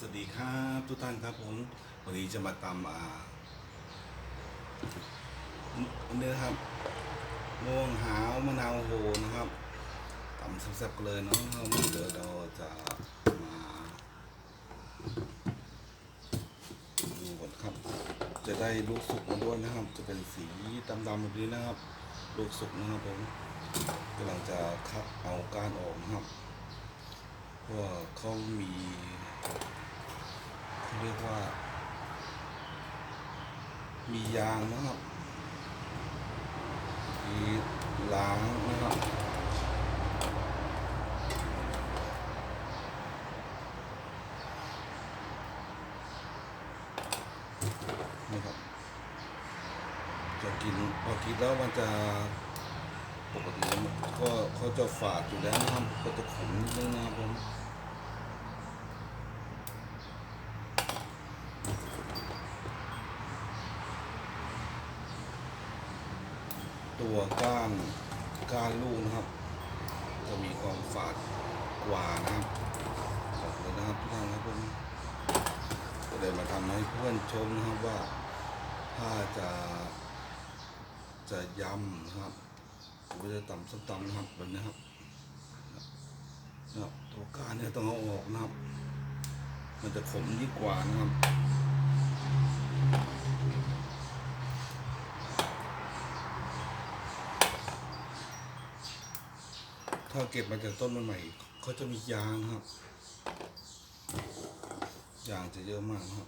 สวัสดีครับทุกท่านครับผมวันนี้จะมาตำนี่นะครับม่วงหาวมะนาวโหนะครับตำแซ่บๆกันเลยเนาะเดี๋ยวเราจะมาดูก่อนครับจะได้ลูกสุกมาด้วยนะครับจะเป็นสีดำๆแบบนี้นะครับลูกสุกนะครับผมกำลังจะคัดเอาก้านออกนะครับเพราะว่าเขามีเรียกว่ามียางนะครับมีล้างนะครับนี่ครับจะกินพอกินแล้วมันจะปกติก็เขาจะฝาดอยู่แล้วนะครับก็จะขมนิดนึงนะครับผมตัวก้านลูกนะครับจะมีความฝาดกว่านะครับบอกเลยนะครับทุกท่านครับผมก็เลยมาทำให้เพื่อนชมนะครับว่าถ้าจะยำนะครับหรือจะตำส้มตำนะครับแบบนี้ครับตัวก้านเนี่ยต้องเอาออกนะครับมันจะขมยิ่งกว่านะครับถ้าเก็บมาจากต้นใหม่เขาจะมียางครับยางจะเยอะมากครับ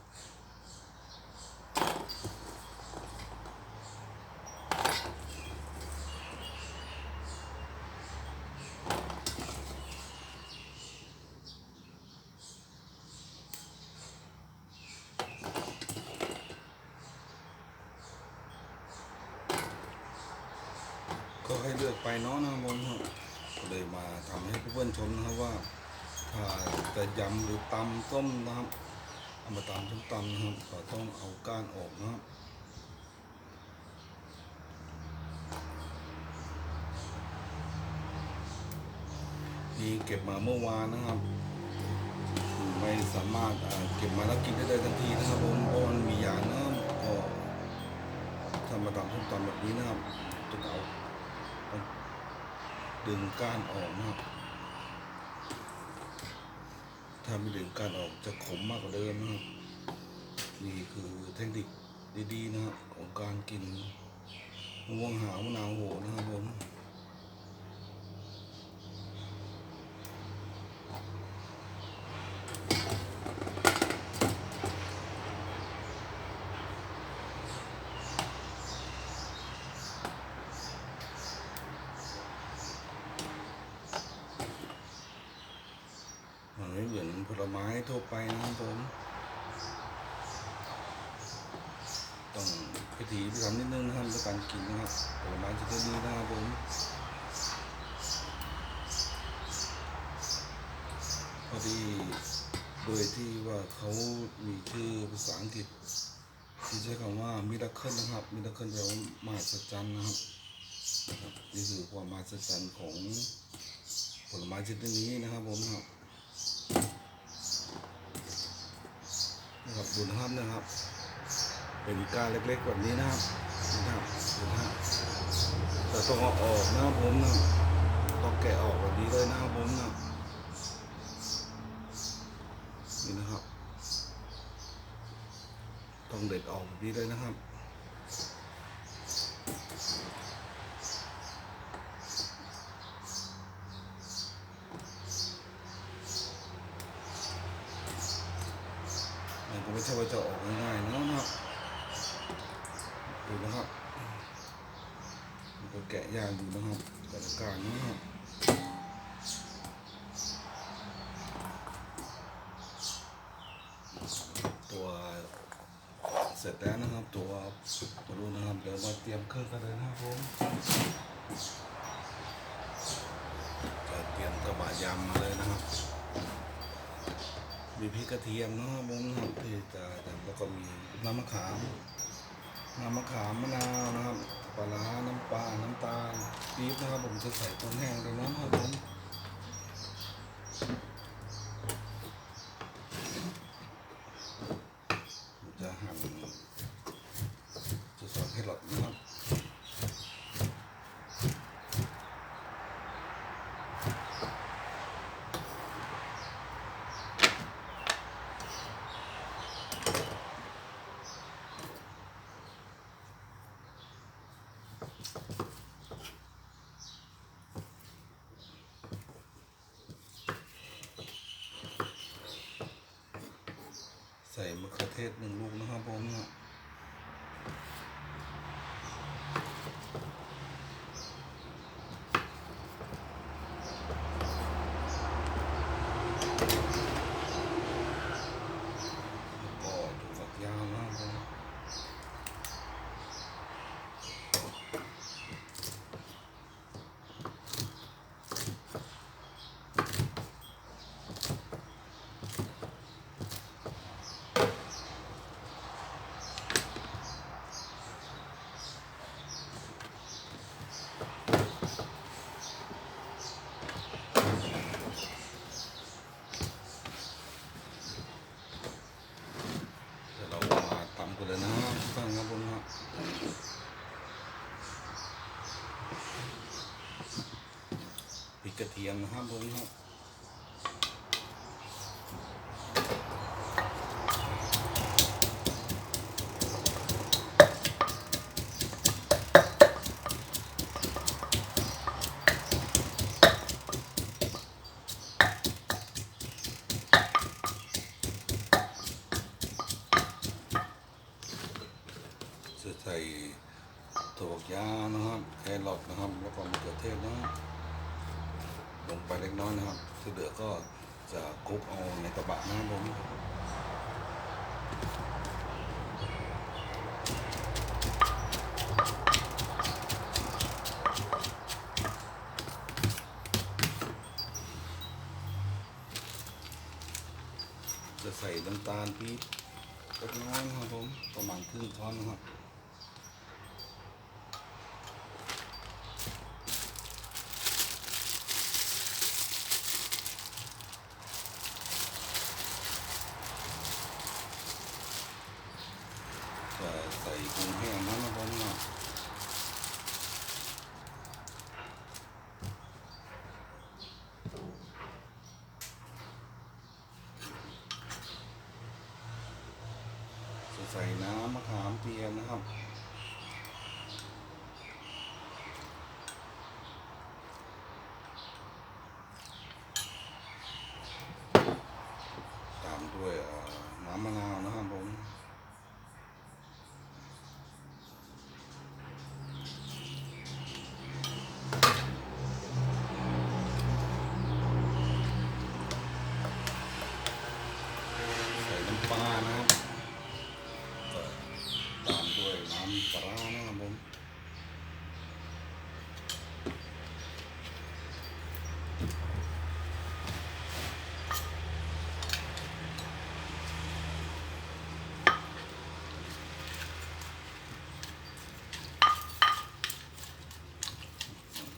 ก็ให้เลือกไปเนาะนะบนครับก็เลยมาทำให้เพื่อนๆชมนะครับว่าถ้าจะยำหรือตำต้มนะครับเอามาตำส้มตำนะครับก็ต้องเอาก้านออกนะครับนี่เก็บมาเมื่อวานนะครับไม่สามารถเก็บมาแล้วกินได้ทันทีนะครับผมเพราะมันมียางนะครับก็ถ้ามาตำส้มตำแบบนี้นะครับต้องดึงก้านออกนะครับถ้าไม่ดึงก้านออกจะขมมากกว่าเดิมนะครับนี่คือเทคนิคดีๆนะครับของการกินม่วงหาวมะนาวโหนะครับผมมันไม่เหมือนผลไม้ทั่วไปนะครับผมต้องพิถีพิถันนิดนึงนะครับในการกินนะครับผลไม้ชนิดนี้นะครับผมพอดีโดยที่ว่าเขามีชื่อภาษาอังกฤษที่ใช้คำว่ามิราเคิลนะครับมิราเคิลแปลว่ามหัศจรรย์นะครับนี่คือความมหัศจรรย์ของผลไม้ชนิดนี้นะครับผมนะครับดูนะครับเป็นก้านเล็กๆแบบนี้นะครับดูนะครับแต่ต้องเอาออกนะครับผมนะต้องแกะออกแบบนี้เลยนะครับผมนะนี่นะครับต้องเด็ดออกแบบนี้เลยนะครับมันก็ไม่ใช่ว่าจะออกง่ายๆนะครับดูนะครับมันก็แกะยากอยู่นะครับแต่ละการนะครับตัวเสร็จแล้วนะครับตัวดูนะครับเดี๋ยวมาเตรียมเครื่องกันเลยนะครับผมจะเตรียมกระบะยำมาเลยนะครับมีพริกกระเทียมนะครับผมนะครับที่จะแล้วก็มีน้ำมะขามมะนาวนะครับปลาร้าน้ำปลาน้ำตาลปี๊บนะครับผมจะใส่ต้นแห้งเลยนะครับผม ส่มะเขือเทศ1 ลูกนะครับผมนะก็ถั่วฝักยาวนะครับผมเรามาตำกันเลยนะทุกท่านครับผมนะพริกกระเทียมนะครับผมนะจะใส่ถั่วฝักยาวนะครับแครอทนะครับแล้วก็มะเขือเทศนะครับลงไปเล็กน้อยนะครับที่เหลือก็จะคลุกเอาในกระบะนะครับผมจะใส่น้ำตาลปี๊บเล็กน้อยนะครับผมประมาณครึ่งช้อนนะครับจะใส่กุ้งแห้งนะครับผมนะจะใส่น้ำมะขามเปียกนะครับตามด้วยน้ำมะนาวนะครับผมใส่น้ำปลานะครับตามด้วยน้ำปลาร้านะครับผม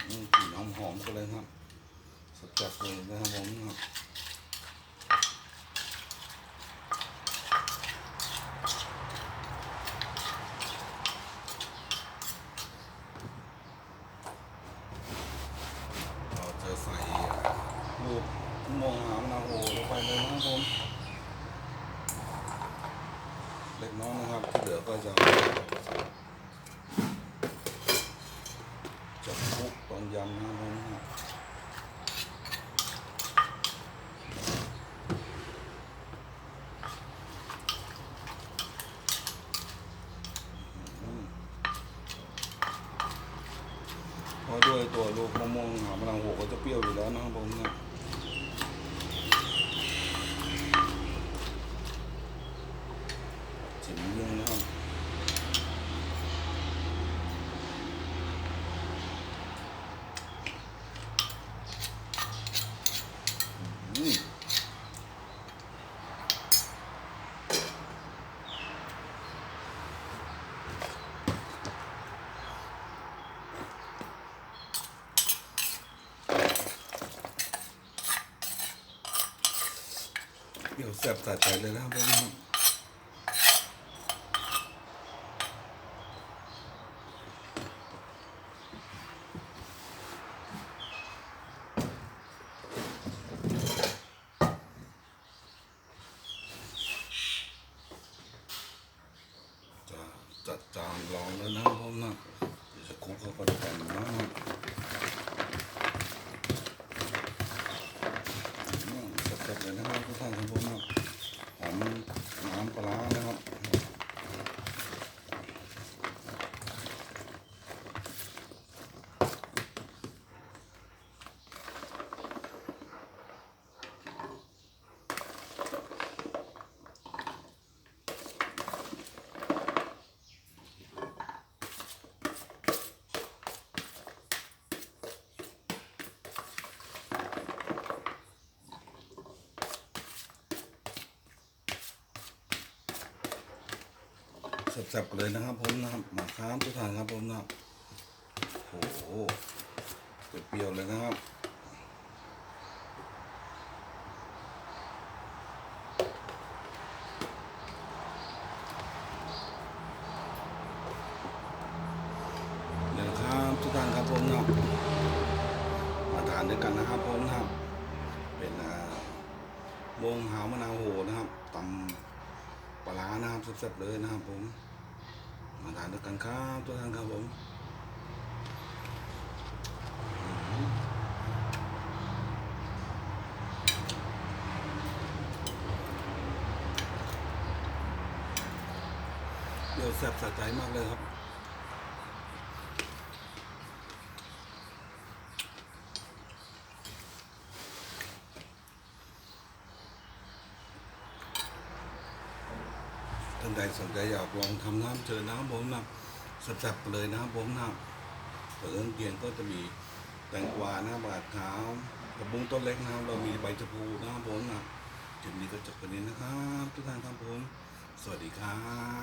กลิ่นหอมๆกันเลยครับสุดจัดเลยนะครับผมครับเราจะใส่ลูกมองหามะนาวโหลงไปเลยนะครับผมเล็กน้อยนะครับที่เหลือก็จะคลุกตอนยำนะครับผมเพราะด้วยตัวลูกมะม่วงหามะนาวโหก็จะเปรี้ยวอยู่แล้วนะครับผมเนี่ยชิมยุ่งนะครับเปรี้ยวแซ่บสะใจเลยนะครับผมจะจัดจานลองแล้วนะครับผมนะเดี๋ยวจะคลุกเข้าไปกันนะครับสดๆเลยนะครับทุกท่านครับผมนะหอมน้ำปลา แซ่บๆกันเลยนะครับผมนะครับมาครับทุกท่านครับผมนะครับโอ้โหเปรี้ยวๆเลยนะครับเนี่ยนะครับทุกท่านครับผมนะครับมาทานด้วยกันนะครับผมนะครับเป็นวงหาวมะนาวโหนะครับตำปลาร้านะครับแซ่บๆเลยนะครับผมมาทานด้วยกันครับทุกท่านครับผมเดี๋ยวแซ่บสะใจมากเลยครับท่านใดสนใจอยากลองทำน้ำเจอน้ำผมนะแซ่บๆเลยนะครับผมนะเปิดเกียงก็จะมีแตงกวานะบาดขาวกระบุงต้นเล็กนะครับเรามีใบชะพูนะครับผมนะจุดนี้ก็จบกันนี้นะครับทุกท่านครับผมสวัสดีครับ